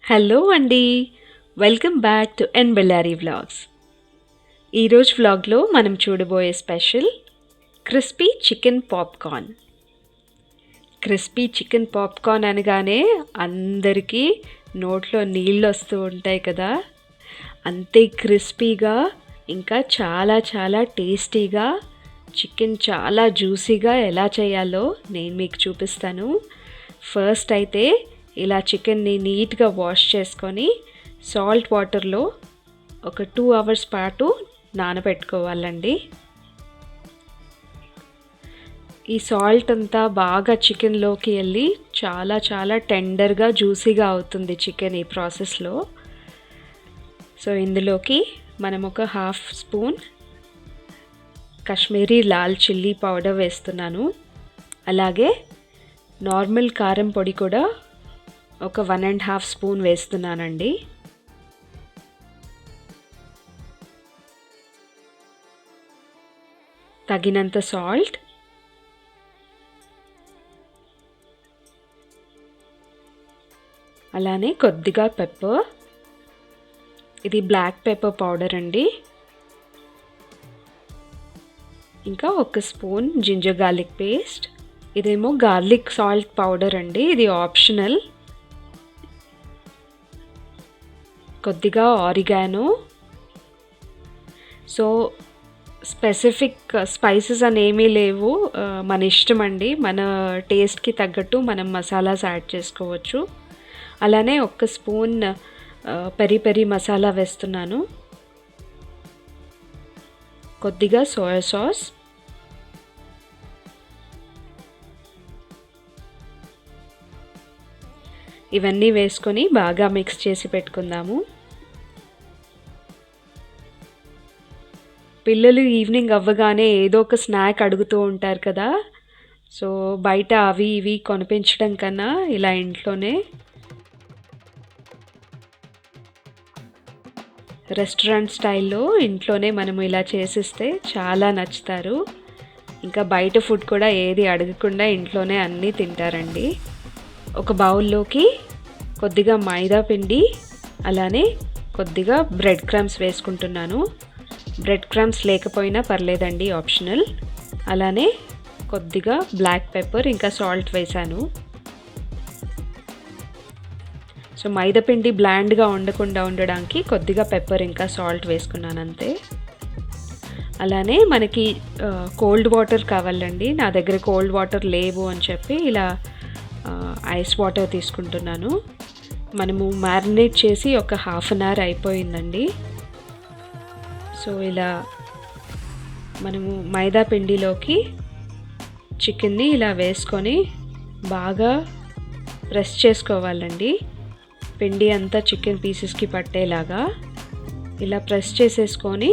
Hello అండి. Welcome back to N Bellary vlogs. ఈరోజు వ్లాగ్లో మనం చూడబోయే special crispy chicken popcorn. Crispy chicken popcorn అనగానే అందరికీ నోట్లో నీళ్ళు వస్తూ ఉంటాయి కదా. అంతే క్రిస్పీగా ఇంకా చాలా చాలా టేస్టీగా చికెన్ చాలా జ్యూసీగా ఎలా చేయాలో నేను మీకు చూపిస్తాను. ఫస్ట్ అయితే ఇలా చికెన్ని నీట్గా వాష్ చేసుకొని సాల్ట్ వాటర్లో ఒక 2 అవర్స్ పాటు నానబెట్టుకోవాలండి. ఈ సాల్ట్ అంతా బాగా చికెన్లోకి వెళ్ళి చాలా చాలా టెండర్గా జ్యూసీగా అవుతుంది చికెన్ ఈ ప్రాసెస్లో. సో ఇందులోకి మనం ఒక 1/2 spoon Kashmiri Lal chilli powder వేస్తున్నాను. అలాగే నార్మల్ కారం పొడి కూడా ఒక 1.5 స్పూన్ వేస్తున్నానండి. తగినంత సాల్ట్, అలానే కొద్దిగా పెప్పర్. ఇది బ్లాక్ పెప్పర్ పౌడర్ అండి. ఇంకా 1 స్పూన్ జింజర్ గార్లిక్ పేస్ట్. ఇదేమో గార్లిక్ సాల్ట్ పౌడర్ అండి, ఇది ఆప్షనల్. కొద్దిగా ఆరిగానో. సో స్పెసిఫిక్ స్పైసెస్ అనేమీ లేవు, మన ఇష్టం అండి. మన టేస్ట్కి తగ్గట్టు మనం మసాలాస్ యాడ్ చేసుకోవచ్చు. అలానే 1 స్పూన్ పెరి పెరి మసాలా వేస్తున్నాను. కొద్దిగా సోయా సాస్, ఇవన్నీ వేసుకొని బాగా మిక్స్ చేసి పెట్టుకుందాము. పిల్లలు ఈవినింగ్ అవ్వగానే ఏదో ఒక స్నాక్ అడుగుతూ ఉంటారు కదా. సో బయట అవి ఇవి కొనిపించడం కన్నా ఇలా ఇంట్లోనే రెస్టారెంట్ స్టైల్లో ఇంట్లోనే మనము ఇలా చేసిస్తే చాలా నచ్చుతారు. ఇంకా బయట ఫుడ్ కూడా ఏది అడగకుండా ఇంట్లోనే అన్నీ తింటారండి. ఒక బౌల్లోకి కొద్దిగా మైదా పిండి, అలానే కొద్దిగా బ్రెడ్ క్రమ్స్ వేసుకుంటున్నాను. బ్రెడ్ క్రమ్స్ లేకపోయినా పర్లేదండి, ఆప్షనల్. అలానే కొద్దిగా బ్లాక్ పెప్పర్ ఇంకా సాల్ట్ వేసాను. సో మైదా పిండి బ్లాండ్గా ఉండకుండా ఉండడానికి కొద్దిగా పెప్పర్ ఇంకా సాల్ట్ వేసుకున్నాను అంతే. అలానే మనకి కోల్డ్ వాటర్ కావాలండి. నా దగ్గర కోల్డ్ వాటర్ లేవు అని చెప్పి ఇలా ఐస్ వాటర్ తీసుకుంటున్నాను. మనము మ్యారినేట్ చేసి ఒక 1/2 అవర్ అయిపోయిందండి. సో ఇలా మనము మైదా పిండిలోకి చికెన్ని ఇలా వేసుకొని బాగా ప్రెస్ చేసుకోవాలండి. పిండి అంతా చికెన్ పీసెస్కి పట్టేలాగా ఇలా ప్రెస్ చేసేసుకొని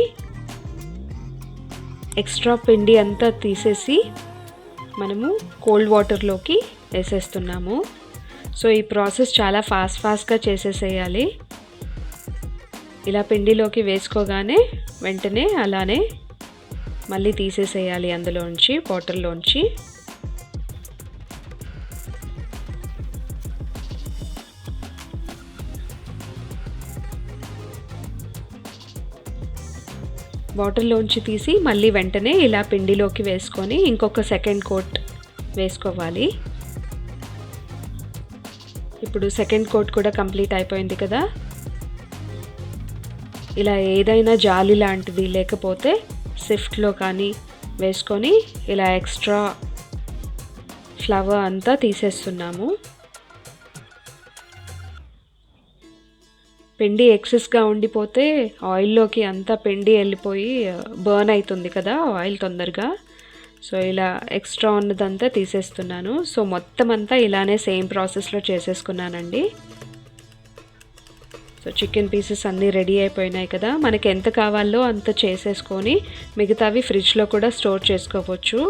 ఎక్స్ట్రా పిండి అంతా తీసేసి మనము కోల్డ్ వాటర్లోకి వేసేస్తున్నాము. సో ఈ ప్రాసెస్ చాలా ఫాస్ట్గా చేసేసేయాలి. ఇలా పిండిలోకి వేసుకోగానే వెంటనే అలానే మళ్ళీ తీసేసేయాలి అందులోంచి, వాటర్లోంచి. వాటర్లోంచి తీసి మళ్ళీ వెంటనే ఇలా పిండిలోకి వేసుకొని ఇంకొక సెకండ్ కోట్ వేసుకోవాలి. ఇప్పుడు సెకండ్ కోట్ కూడా కంప్లీట్ అయిపోయింది కదా. ఇలా ఏదైనా జాలి లాంటిది లేకపోతే సిఫ్ట్లో కానీ వేసుకొని ఇలా ఎక్స్ట్రా ఫ్లవర్ అంతా తీసేస్తున్నాము. పిండి ఎక్సెస్గా ఉండిపోతే ఆయిల్లోకి అంతా పిండి వెళ్ళిపోయి బర్న్ అవుతుంది కదా ఆయిల్ తొందరగా. సో ఇలా ఎక్స్ట్రా ఉన్నదంతా తీసేస్తున్నాను. సో మొత్తం అంతా ఇలానే సేమ్ ప్రాసెస్లో చేసేసుకున్నానండి. సో చికెన్ పీసెస్ అన్నీ రెడీ అయిపోయినాయి కదా. మనకి ఎంత కావాలో అంత చేసేసుకొని మిగతావి ఫ్రిడ్జ్లో కూడా స్టోర్ చేసుకోవచ్చు.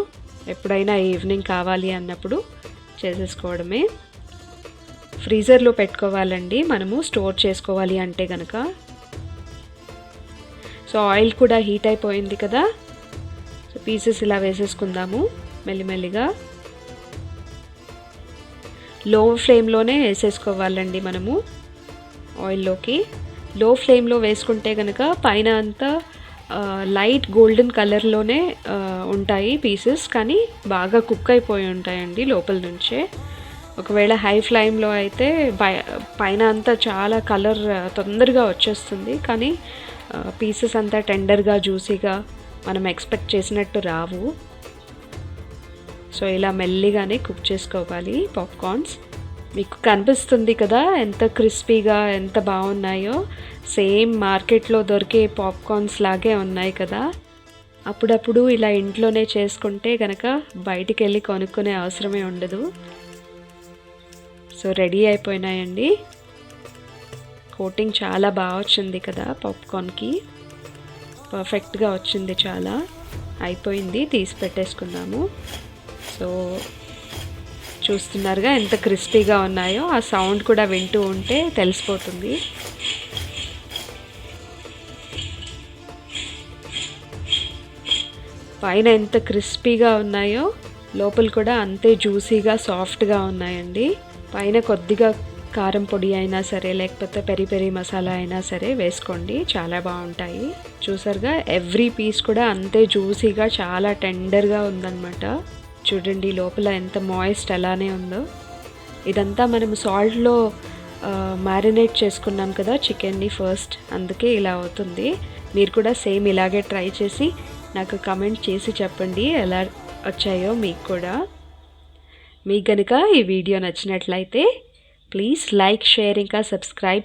ఎప్పుడైనా ఈవినింగ్ కావాలి అన్నప్పుడు చేసేసుకోవడమే. ఫ్రీజర్లో పెట్టుకోవాలండి మనము స్టోర్ చేసుకోవాలి అంటే కనుక. సో ఆయిల్ కూడా హీట్ అయిపోయింది కదా. సో పీసెస్ ఇలా వేసేసుకుందాము మెల్లిమెల్లిగా. లో ఫ్లేమ్లోనే వేసేసుకోవాలండి మనము. ఆయిల్లోకి. లో ఫ్లేమ్లో వేసుకుంటే కనుక పైన అంతా లైట్ గోల్డెన్ కలర్లోనే ఉంటాయి పీసెస్, కానీ బాగా కుక్ అయిపోయి ఉంటాయండి లోపల నుంచే. ఒకవేళ హై ఫ్లేమ్లో అయితే పైన అంతా చాలా కలర్ తొందరగా వచ్చేస్తుంది, కానీ పీసెస్ అంతా టెండర్గా జ్యూసీగా మనం ఎక్స్పెక్ట్ చేసినట్టు రావు. సో ఇలా మెల్లిగానే కుక్ చేసుకోవాలి పాప్కార్న్స్. మీకు కనిపిస్తుంది కదా ఎంత క్రిస్పీగా ఎంత బాగున్నాయో. సేమ్ మార్కెట్లో దొరికే పాప్కార్న్స్ లాగే ఉన్నాయి కదా. అప్పుడప్పుడు ఇలా ఇంట్లోనే చేసుకుంటే కనుక బయటికి వెళ్ళి కొనుక్కునే అవసరమే ఉండదు. సో రెడీ అయిపోయినాయండి. కోటింగ్ చాలా బాగా వచ్చింది కదా పాప్కార్న్కి, పర్ఫెక్ట్గా వచ్చింది చాలా. అయిపోయింది, తీసి పెట్టేసుకుందాము. సో చూస్తున్నారుగా ఎంత క్రిస్పీగా ఉన్నాయో. ఆ సౌండ్ కూడా వింటూ ఉంటే తెలిసిపోతుంది. పైన ఎంత క్రిస్పీగా ఉన్నాయో లోపల కూడా అంతే జ్యూసీగా సాఫ్ట్గా ఉన్నాయండి. పైన కొద్దిగా కారం పొడి అయినా సరే లేకపోతే పెరి పెరి మసాలా అయినా సరే వేసుకోండి, చాలా బాగుంటాయి. చూసారుగా ఎవ్రీ పీస్ కూడా అంతే జ్యూసీగా చాలా టెండర్గా ఉందన్నమాట. చూడండి లోపల ఎంత మాయిస్ట్ అలానే ఉందో. ఇదంతా మనం సాల్ట్లో మ్యారినేట్ చేసుకున్నాం కదా చికెన్ని ఫస్ట్, అందుకే ఇలా అవుతుంది. మీరు కూడా సేమ్ ఇలాగే ట్రై చేసి నాకు కమెంట్ చేసి చెప్పండి ఎలా వచ్చాయో మీకు కూడా. మీకు కనుక ఈ వీడియో నచ్చినట్లయితే ప్లీజ్ లైక్, షేర్ ఇంకా సబ్స్క్రైబ్